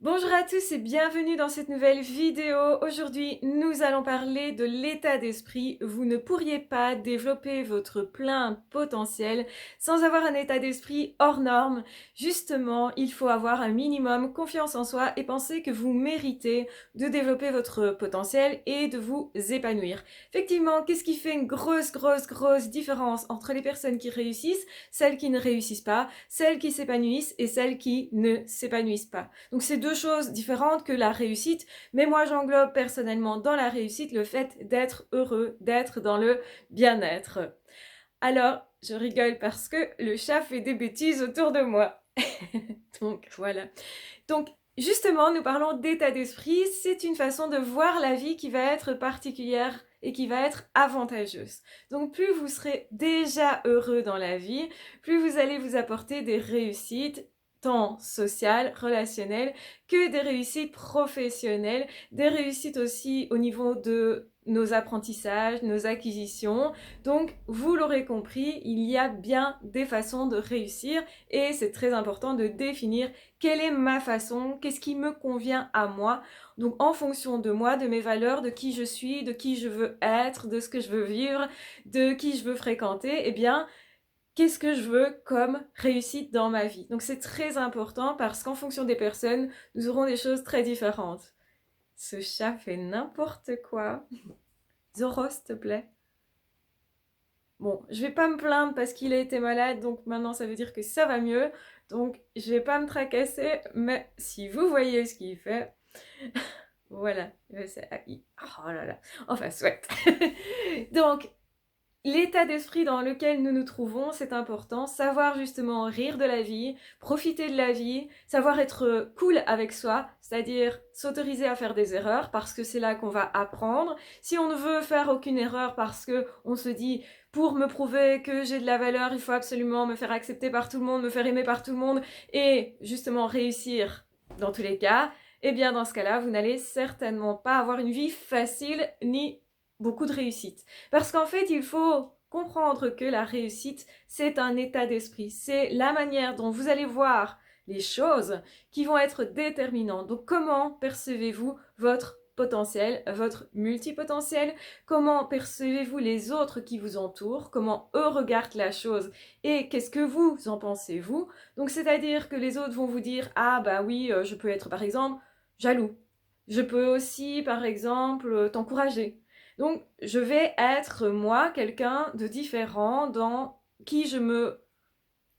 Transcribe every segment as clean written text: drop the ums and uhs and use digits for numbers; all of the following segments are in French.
Bonjour à tous et bienvenue dans cette nouvelle vidéo. Aujourd'hui, nous allons parler de l'état d'esprit. Vous ne pourriez pas développer votre plein potentiel sans avoir un état d'esprit hors norme. Justement, il faut avoir un minimum confiance en soi et penser que vous méritez de développer votre potentiel et de vous épanouir. Effectivement, qu'est-ce qui fait une grosse différence entre les personnes qui réussissent, celles qui ne réussissent pas, celles qui s'épanouissent et celles qui ne s'épanouissent pas? Donc c'est deux choses différentes que la réussite, mais moi j'englobe personnellement dans la réussite le fait d'être heureux, d'être dans le bien-être. Alors, je rigole parce que le chat fait des bêtises autour de moi. Donc voilà. Donc justement, nous parlons d'état d'esprit, c'est une façon de voir la vie qui va être particulière et qui va être avantageuse. Donc plus vous serez déjà heureux dans la vie, plus vous allez vous apporter des réussites tant sociales, relationnelles, que des réussites professionnelles, des réussites aussi au niveau de nos apprentissages, nos acquisitions. Donc, vous l'aurez compris, il y a bien des façons de réussir et c'est très important de définir quelle est ma façon, qu'est-ce qui me convient à moi. Donc, en fonction de moi, de mes valeurs, de qui je suis, de qui je veux être, de ce que je veux vivre, de qui je veux fréquenter, eh bien, qu'est-ce que je veux comme réussite dans ma vie. Donc c'est très important parce qu'en fonction des personnes, nous aurons des choses très différentes. Ce chat fait n'importe quoi. Zoro, s'il te plaît. Bon, je vais pas me plaindre parce qu'il a été malade, donc maintenant ça veut dire que ça va mieux. Donc je vais pas me tracasser, mais si vous voyez ce qu'il fait, voilà. Oh là là. Enfin, soit. Donc, l'état d'esprit dans lequel nous nous trouvons, c'est important. Savoir justement rire de la vie, profiter de la vie, savoir être cool avec soi, c'est-à-dire s'autoriser à faire des erreurs parce que c'est là qu'on va apprendre. Si on ne veut faire aucune erreur parce que on se dit pour me prouver que j'ai de la valeur, il faut absolument me faire accepter par tout le monde, me faire aimer par tout le monde et justement réussir dans tous les cas, eh bien dans ce cas-là, vous n'allez certainement pas avoir une vie facile ni beaucoup de réussite. Parce qu'en fait, il faut comprendre que la réussite, c'est un état d'esprit. C'est la manière dont vous allez voir les choses qui vont être déterminantes. Donc, comment percevez-vous votre potentiel, votre multipotentiel? Comment percevez-vous les autres qui vous entourent? Comment eux regardent la chose? Et qu'est-ce que vous en pensez, vous? Donc, c'est-à-dire que les autres vont vous dire, ah bah oui, je peux être par exemple jaloux. Je peux aussi, par exemple, t'encourager. Donc, je vais être, moi, quelqu'un de différent dans qui je me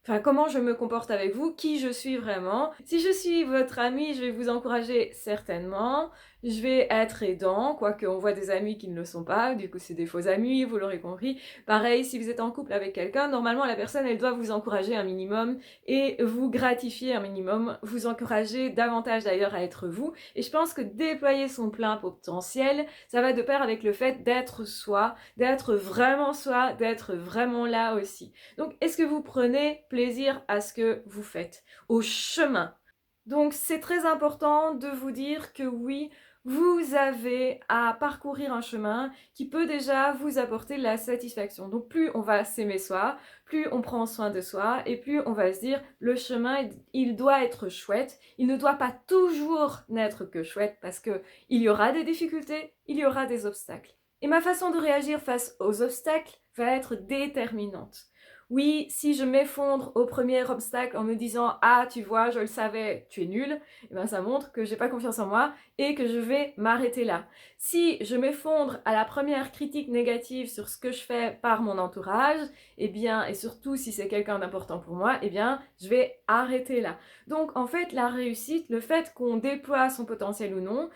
enfin comment je me comporte avec vous, qui je suis vraiment. Si je suis votre ami, je vais vous encourager certainement. Je vais être aidant, quoique on voit des amis qui ne le sont pas, du coup c'est des faux amis, vous l'aurez compris. Pareil, si vous êtes en couple avec quelqu'un, normalement la personne elle doit vous encourager un minimum et vous gratifier un minimum, vous encourager davantage d'ailleurs à être vous. Et je pense que déployer son plein potentiel, ça va de pair avec le fait d'être soi, d'être vraiment là aussi. Donc, est-ce que vous prenez plaisir à ce que vous faites, au chemin? Donc, c'est très important de vous dire que oui, vous avez à parcourir un chemin qui peut déjà vous apporter de la satisfaction. Donc, plus on va s'aimer soi, plus on prend soin de soi, et plus on va se dire, le chemin, il doit être chouette. Il ne doit pas toujours n'être que chouette, parce que il y aura des difficultés, il y aura des obstacles. Et ma façon de réagir face aux obstacles va être déterminante. Oui, si je m'effondre au premier obstacle en me disant ah tu vois je le savais tu es nul, eh ben ça montre que j'ai pas confiance en moi et que je vais m'arrêter là. Si je m'effondre à la première critique négative sur ce que je fais par mon entourage, eh bien et surtout si c'est quelqu'un d'important pour moi, eh bien je vais arrêter là. Donc en fait la réussite, le fait qu'on déploie son potentiel ou non,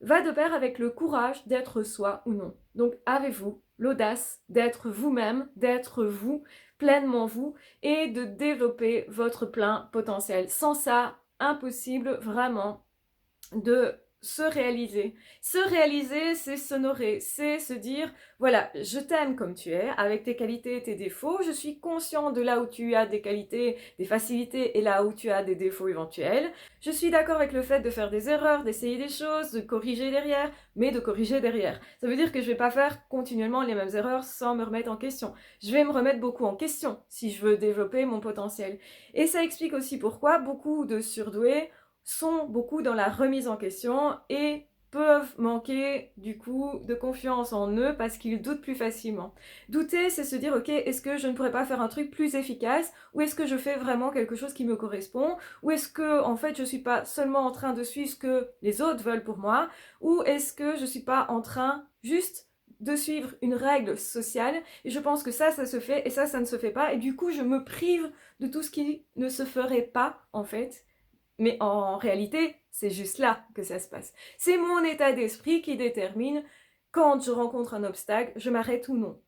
va de pair avec le courage d'être soi ou non. Donc avez-vous l'audace d'être vous-même, d'être vous, pleinement vous, et de développer votre plein potentiel. Sans ça, impossible vraiment de se réaliser. Se réaliser, c'est s'honorer, c'est se dire, voilà, je t'aime comme tu es, avec tes qualités et tes défauts, je suis conscient de là où tu as des qualités, des facilités, et là où tu as des défauts éventuels. Je suis d'accord avec le fait de faire des erreurs, d'essayer des choses, de corriger derrière, mais de corriger derrière. Ça veut dire que je vais pas faire continuellement les mêmes erreurs sans me remettre en question. Je vais me remettre beaucoup en question si je veux développer mon potentiel. Et ça explique aussi pourquoi beaucoup de surdoués sont beaucoup dans la remise en question et peuvent manquer du coup de confiance en eux parce qu'ils doutent plus facilement. Douter, c'est se dire ok, est-ce que je ne pourrais pas faire un truc plus efficace, ou est-ce que je fais vraiment quelque chose qui me correspond, ou est-ce que en fait je suis pas seulement en train de suivre ce que les autres veulent pour moi, ou est-ce que je suis pas en train juste de suivre une règle sociale, et je pense que ça se fait et ça ne se fait pas, et du coup je me prive de tout ce qui ne se ferait pas en fait. Mais en réalité, c'est juste là que ça se passe. C'est mon état d'esprit qui détermine quand je rencontre un obstacle, je m'arrête ou non.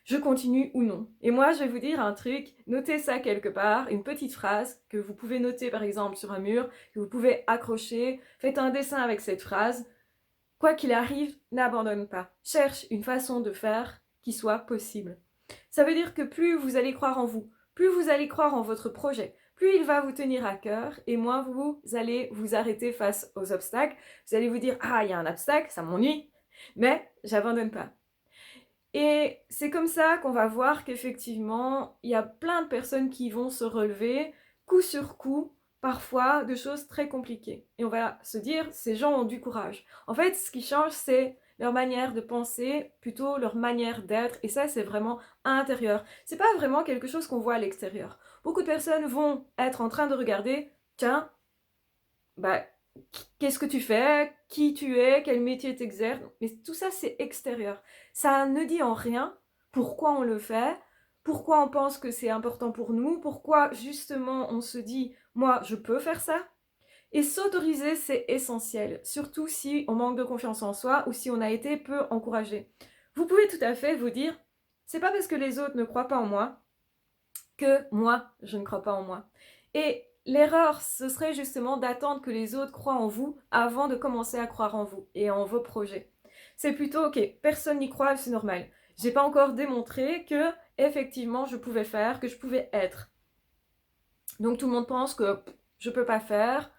Je continue ou non. Et moi, je vais vous dire un truc, notez ça quelque part, une petite phrase que vous pouvez noter par exemple sur un mur, que vous pouvez accrocher, faites un dessin avec cette phrase. Quoi qu'il arrive, n'abandonne pas. Cherche une façon de faire qui soit possible. Ça veut dire que plus vous allez croire en vous, plus vous allez croire en votre projet, plus il va vous tenir à cœur et moins vous allez vous arrêter face aux obstacles. Vous allez vous dire, ah, il y a un obstacle, ça m'ennuie, mais j'abandonne pas. Et c'est comme ça qu'on va voir qu'effectivement, il y a plein de personnes qui vont se relever coup sur coup, parfois de choses très compliquées. Et on va se dire, ces gens ont du courage. En fait, ce qui change, c'est leur manière de penser, plutôt leur manière d'être, et ça, c'est vraiment intérieur. C'est pas vraiment quelque chose qu'on voit à l'extérieur. Beaucoup de personnes vont être en train de regarder, tiens, bah, qu'est-ce que tu fais, qui tu es, quel métier t'exerces, mais tout ça c'est extérieur. Ça ne dit en rien pourquoi on le fait, pourquoi on pense que c'est important pour nous, pourquoi justement on se dit moi je peux faire ça. Et s'autoriser c'est essentiel, surtout si on manque de confiance en soi ou si on a été peu encouragé. Vous pouvez tout à fait vous dire, c'est pas parce que les autres ne croient pas en moi que moi je ne crois pas en moi. Et l'erreur, ce serait justement d'attendre que les autres croient en vous avant de commencer à croire en vous et en vos projets. C'est plutôt, ok, personne n'y croit, c'est normal. J'ai pas encore démontré que, effectivement, je pouvais faire, que je pouvais être. Donc tout le monde pense que je peux pas faire,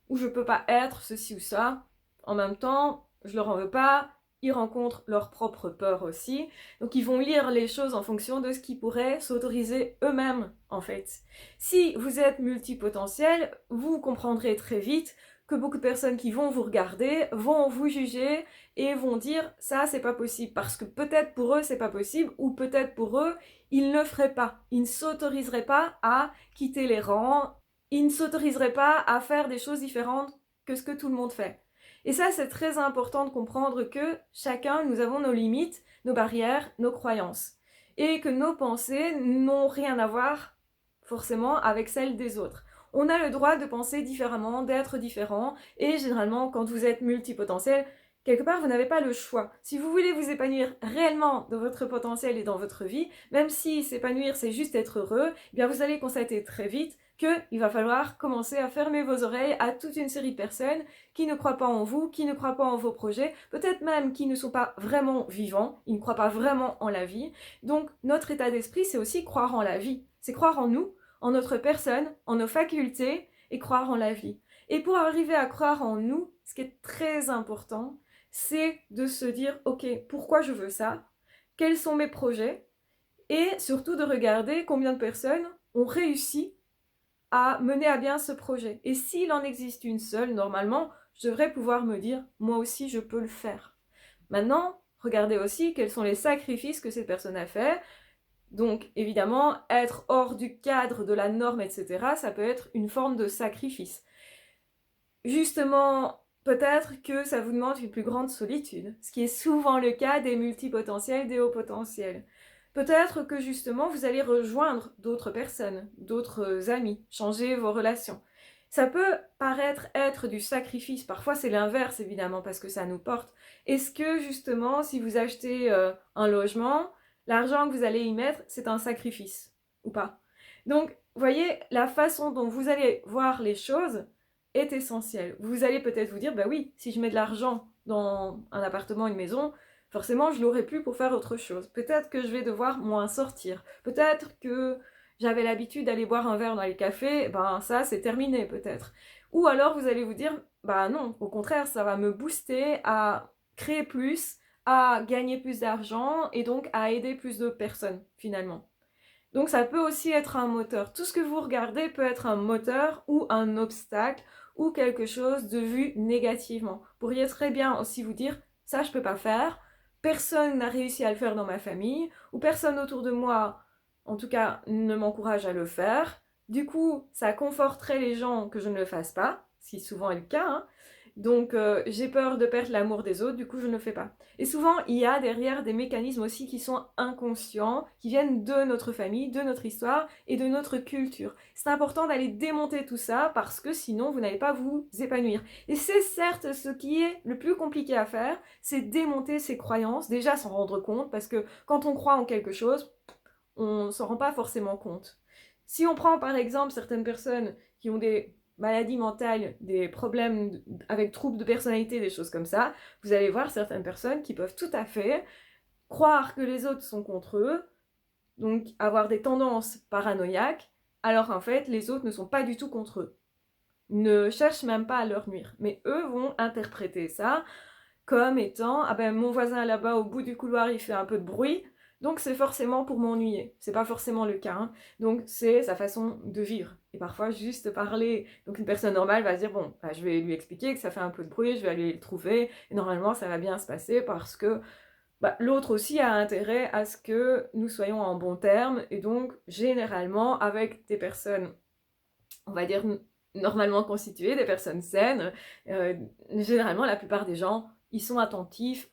ou je peux pas être ceci ou ça. En même temps, je leur en veux pas, ils rencontrent leur propre peur aussi. Donc ils vont lire les choses en fonction de ce qu'ils pourraient s'autoriser eux-mêmes, en fait. Si vous êtes multipotentiel, vous comprendrez très vite que beaucoup de personnes qui vont vous regarder vont vous juger et vont dire ça c'est pas possible parce que peut-être pour eux c'est pas possible, ou peut-être pour eux ils ne le feraient pas, ils ne s'autoriseraient pas à quitter les rangs, ils ne s'autoriseraient pas à faire des choses différentes que ce que tout le monde fait. Et ça, c'est très important de comprendre que chacun, nous avons nos limites, nos barrières, nos croyances. Et que nos pensées n'ont rien à voir forcément avec celles des autres. On a le droit de penser différemment, d'être différent, et généralement, quand vous êtes multipotentiel, quelque part, vous n'avez pas le choix. Si vous voulez vous épanouir réellement dans votre potentiel et dans votre vie, même si s'épanouir, c'est juste être heureux, eh bien vous allez constater très vite qu'il va falloir commencer à fermer vos oreilles à toute une série de personnes qui ne croient pas en vous, qui ne croient pas en vos projets, peut-être même qui ne sont pas vraiment vivants, ils ne croient pas vraiment en la vie. Donc notre état d'esprit, c'est aussi croire en la vie. C'est croire en nous, en notre personne, en nos facultés, et croire en la vie. Et pour arriver à croire en nous, ce qui est très important, c'est de se dire, ok, pourquoi je veux ça? Quels sont mes projets? Et surtout de regarder combien de personnes ont réussi à mener à bien ce projet. Et s'il en existe une seule, normalement, je devrais pouvoir me dire, moi aussi, je peux le faire. Maintenant, regardez aussi quels sont les sacrifices que cette personne a fait. Donc, évidemment, être hors du cadre de la norme, etc., ça peut être une forme de sacrifice. Justement, peut-être que ça vous demande une plus grande solitude, ce qui est souvent le cas des multipotentiels, des hauts potentiels. Peut-être que justement vous allez rejoindre d'autres personnes, d'autres amis, changer vos relations. Ça peut paraître être du sacrifice, parfois c'est l'inverse évidemment parce que ça nous porte. Est-ce que justement si vous achetez un logement, l'argent que vous allez y mettre c'est un sacrifice ou pas? Donc voyez, la façon dont vous allez voir les choses est essentielle. Vous allez peut-être vous dire, bah oui, si je mets de l'argent dans un appartement, une maison, forcément, je l'aurais plus pour faire autre chose. Peut-être que je vais devoir moins sortir. Peut-être que j'avais l'habitude d'aller boire un verre dans les cafés, ben ça, c'est terminé peut-être. Ou alors vous allez vous dire, bah non, au contraire, ça va me booster à créer plus, à gagner plus d'argent et donc à aider plus de personnes finalement. Donc ça peut aussi être un moteur. Tout ce que vous regardez peut être un moteur ou un obstacle ou quelque chose de vu négativement. Vous pourriez très bien aussi vous dire, ça je peux pas faire, personne n'a réussi à le faire dans ma famille, ou personne autour de moi, en tout cas, ne m'encourage à le faire. Du coup, ça conforterait les gens que je ne le fasse pas, ce qui souvent est le cas, hein. Donc j'ai peur de perdre l'amour des autres, du coup je ne le fais pas. Et souvent il y a derrière des mécanismes aussi qui sont inconscients, qui viennent de notre famille, de notre histoire et de notre culture. C'est important d'aller démonter tout ça parce que sinon vous n'allez pas vous épanouir. Et c'est certes ce qui est le plus compliqué à faire, c'est démonter ses croyances, déjà s'en rendre compte, parce que quand on croit en quelque chose, on ne s'en rend pas forcément compte. Si on prend par exemple certaines personnes qui ont des maladies mentales, des problèmes avec troubles de personnalité, des choses comme ça, vous allez voir certaines personnes qui peuvent tout à fait croire que les autres sont contre eux, donc avoir des tendances paranoïaques, alors qu'en fait les autres ne sont pas du tout contre eux. Ne cherchent même pas à leur nuire. Mais eux vont interpréter ça comme étant ah ben mon voisin là-bas au bout du couloir il fait un peu de bruit, donc c'est forcément pour m'ennuyer. C'est pas forcément le cas, hein. Donc c'est sa façon de vivre. Et parfois juste parler, donc une personne normale va se dire bon, bah, je vais lui expliquer que ça fait un peu de bruit, je vais aller le trouver, et normalement ça va bien se passer parce que bah, l'autre aussi a intérêt à ce que nous soyons en bons termes, et donc généralement avec des personnes, on va dire normalement constituées, des personnes saines, généralement la plupart des gens ils sont attentifs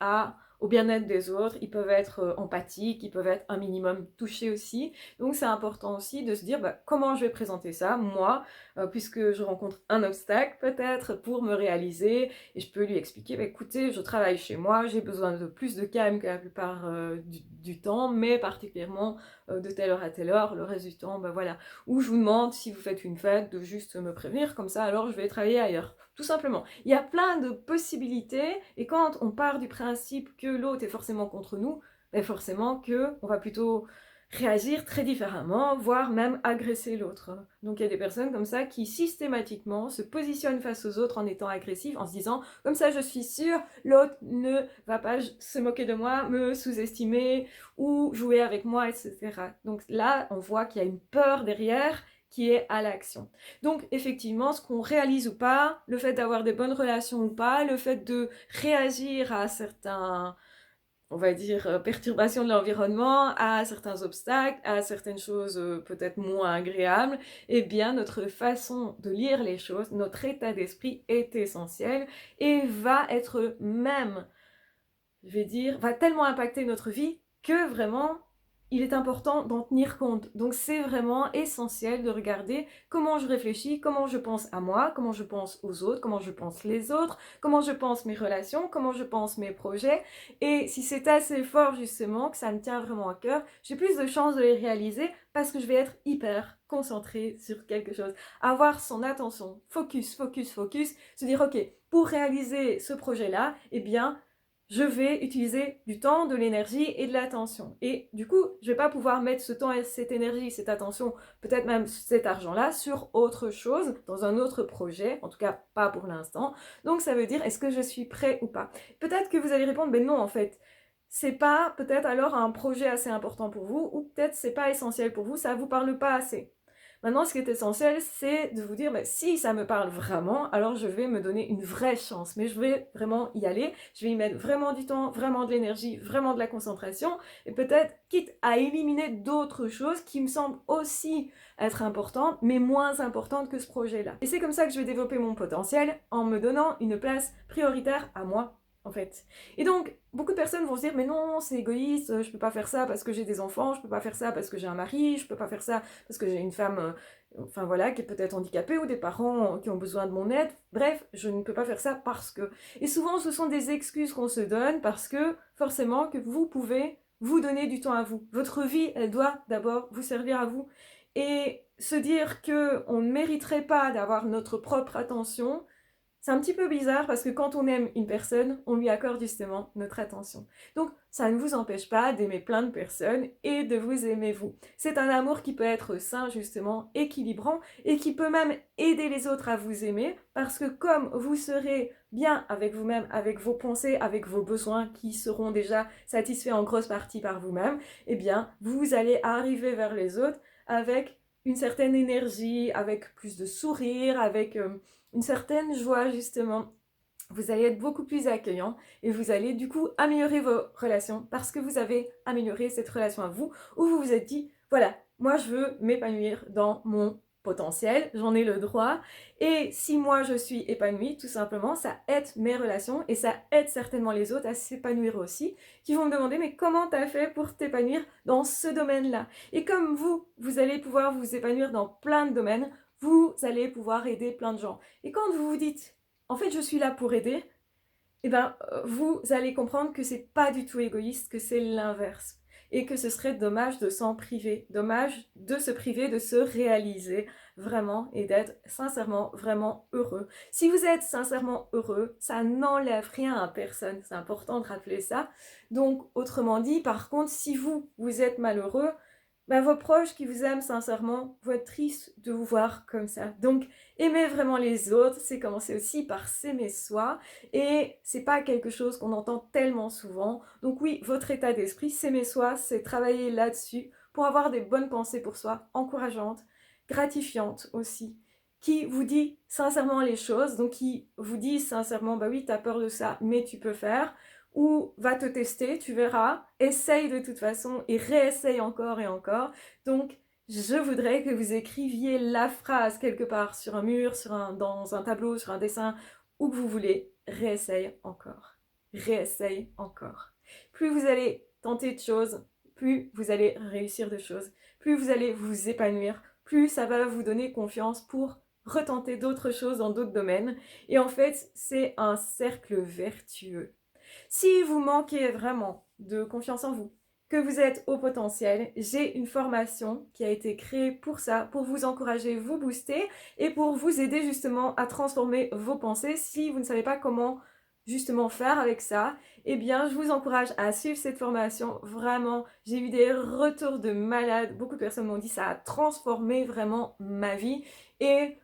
au bien-être des autres, ils peuvent être empathiques, ils peuvent être un minimum touchés aussi. Donc c'est important aussi de se dire bah, comment je vais présenter ça, moi, puisque je rencontre un obstacle peut-être pour me réaliser, et je peux lui expliquer, bah, écoutez, je travaille chez moi, j'ai besoin de plus de calme que la plupart du temps, mais particulièrement de telle heure à telle heure, le reste du temps, bah voilà. Ou je vous demande, si vous faites une fête, de juste me prévenir, comme ça alors je vais travailler ailleurs. Tout simplement. Il y a plein de possibilités, et quand on part du principe que l'autre est forcément contre nous, ben forcément qu'on va plutôt réagir très différemment, voire même agresser l'autre. Donc il y a des personnes comme ça qui systématiquement se positionnent face aux autres en étant agressifs, en se disant comme ça je suis sûre, l'autre ne va pas se moquer de moi, me sous-estimer ou jouer avec moi, etc. Donc là on voit qu'il y a une peur derrière qui est à l'action. Donc effectivement, ce qu'on réalise ou pas, le fait d'avoir des bonnes relations ou pas, le fait de réagir à certains, on va dire, perturbations de l'environnement, à certains obstacles, à certaines choses peut-être moins agréables, eh bien notre façon de lire les choses, notre état d'esprit est essentiel et va être même, je vais dire, va tellement impacter notre vie que vraiment il est important d'en tenir compte. Donc c'est vraiment essentiel de regarder comment je réfléchis, comment je pense à moi, comment je pense aux autres, comment je pense les autres, comment je pense mes relations, comment je pense mes projets. Et si c'est assez fort justement, que ça me tient vraiment à cœur, j'ai plus de chances de les réaliser parce que je vais être hyper concentrée sur quelque chose. Avoir son attention, focus, focus, focus, se dire ok, pour réaliser ce projet-là, eh bien, je vais utiliser du temps, de l'énergie et de l'attention. Et du coup, je ne vais pas pouvoir mettre ce temps et cette énergie, cette attention, peut-être même cet argent-là, sur autre chose, dans un autre projet, en tout cas pas pour l'instant. Donc ça veut dire, est-ce que je suis prêt ou pas? Peut-être que vous allez répondre, ben non en fait, c'est pas peut-être alors un projet assez important pour vous, ou peut-être c'est pas essentiel pour vous, ça vous parle pas assez. Maintenant, ce qui est essentiel, c'est de vous dire, bah, si ça me parle vraiment, alors je vais me donner une vraie chance. Mais je vais vraiment y aller, je vais y mettre vraiment du temps, vraiment de l'énergie, vraiment de la concentration, et peut-être quitte à éliminer d'autres choses qui me semblent aussi être importantes, mais moins importantes que ce projet-là. Et c'est comme ça que je vais développer mon potentiel, en me donnant une place prioritaire à moi, en fait. Et donc, beaucoup de personnes vont se dire, mais non, c'est égoïste, je peux pas faire ça parce que j'ai des enfants, je peux pas faire ça parce que j'ai un mari, je peux pas faire ça parce que j'ai une femme, enfin voilà, qui est peut-être handicapée, ou des parents qui ont besoin de mon aide. Bref, je ne peux pas faire ça parce que... Et souvent, ce sont des excuses qu'on se donne parce que, forcément, que vous pouvez vous donner du temps à vous. Votre vie, elle doit d'abord vous servir à vous. Et se dire qu'on ne mériterait pas d'avoir notre propre attention, c'est un petit peu bizarre parce que quand on aime une personne, on lui accorde justement notre attention. Donc ça ne vous empêche pas d'aimer plein de personnes et de vous aimer vous. C'est un amour qui peut être sain justement, équilibrant, et qui peut même aider les autres à vous aimer, parce que comme vous serez bien avec vous-même, avec vos pensées, avec vos besoins qui seront déjà satisfaits en grosse partie par vous-même, eh bien vous allez arriver vers les autres avec une certaine énergie, avec plus de sourire, avec une certaine joie justement. Vous allez être beaucoup plus accueillant et vous allez du coup améliorer vos relations parce que vous avez amélioré cette relation à vous où vous vous êtes dit, voilà, moi je veux m'épanouir dans mon potentiel, j'en ai le droit et si moi je suis épanouie, tout simplement, ça aide mes relations et ça aide certainement les autres à s'épanouir aussi, qui vont me demander mais comment t'as fait pour t'épanouir dans ce domaine-là? Et comme vous allez pouvoir vous épanouir dans plein de domaines, vous allez pouvoir aider plein de gens. Et quand vous vous dites en fait je suis là pour aider, eh ben, vous allez comprendre que c'est pas du tout égoïste, que c'est l'inverse. Et que ce serait dommage de s'en priver, dommage de se priver, de se réaliser vraiment et d'être sincèrement vraiment heureux. Si vous êtes sincèrement heureux, ça n'enlève rien à personne, c'est important de rappeler ça. Donc, autrement dit, par contre, si vous êtes malheureux, ben, vos proches qui vous aiment sincèrement vont être tristes de vous voir comme ça. Donc, aimer vraiment les autres, c'est commencer aussi par s'aimer soi. Et c'est pas quelque chose qu'on entend tellement souvent. Donc oui, votre état d'esprit, s'aimer soi, c'est travailler là-dessus pour avoir des bonnes pensées pour soi, encourageantes, gratifiantes aussi, qui vous dit sincèrement les choses, donc qui vous dit sincèrement, bah oui, t'as peur de ça, mais tu peux faire, ou va te tester, tu verras, essaye de toute façon et réessaye encore et encore. Donc je voudrais que vous écriviez la phrase quelque part sur un mur, dans un tableau, sur un dessin, où que vous voulez, réessaye encore. Réessaye encore. Plus vous allez tenter de choses, plus vous allez réussir de choses, plus vous allez vous épanouir, plus ça va vous donner confiance pour retenter d'autres choses dans d'autres domaines. Et en fait, c'est un cercle vertueux. Si vous manquez vraiment de confiance en vous, que vous êtes au potentiel, j'ai une formation qui a été créée pour ça, pour vous encourager, vous booster et pour vous aider justement à transformer vos pensées. Si vous ne savez pas comment justement faire avec ça, eh bien je vous encourage à suivre cette formation. Vraiment, j'ai eu des retours de malades, beaucoup de personnes m'ont dit ça a transformé vraiment ma vie et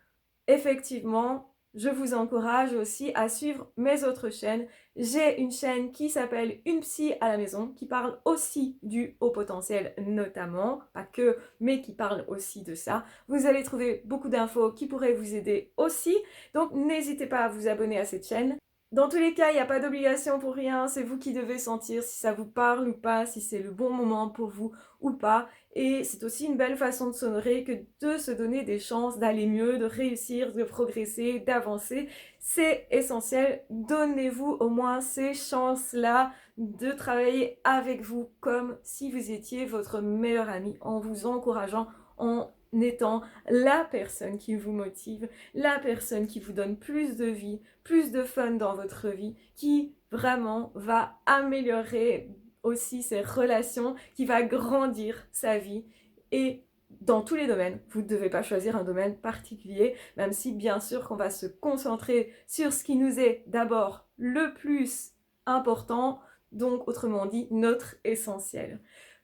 effectivement, je vous encourage aussi à suivre mes autres chaînes. J'ai une chaîne qui s'appelle Une psy à la maison, qui parle aussi du haut potentiel notamment, pas que, mais qui parle aussi de ça. Vous allez trouver beaucoup d'infos qui pourraient vous aider aussi, donc n'hésitez pas à vous abonner à cette chaîne. Dans tous les cas, il n'y a pas d'obligation pour rien, c'est vous qui devez sentir si ça vous parle ou pas, si c'est le bon moment pour vous ou pas. Et c'est aussi une belle façon de s'honorer que de se donner des chances d'aller mieux, de réussir, de progresser, d'avancer. C'est essentiel. Donnez-vous au moins ces chances-là de travailler avec vous comme si vous étiez votre meilleur ami, en vous encourageant, en étant la personne qui vous motive, la personne qui vous donne plus de vie, plus de fun dans votre vie, qui vraiment va améliorer aussi ses relations, qui va grandir sa vie et dans tous les domaines. Vous ne devez pas choisir un domaine particulier, même si bien sûr qu'on va se concentrer sur ce qui nous est d'abord le plus important, donc autrement dit notre essentiel.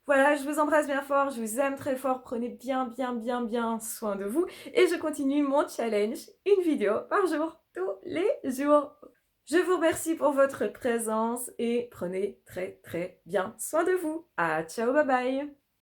Voilà, je vous embrasse bien fort, je vous aime très fort, prenez bien soin de vous et je continue mon challenge, une vidéo par jour, tous les jours. Je vous remercie pour votre présence et prenez très bien soin de vous. Ah, ciao, bye bye!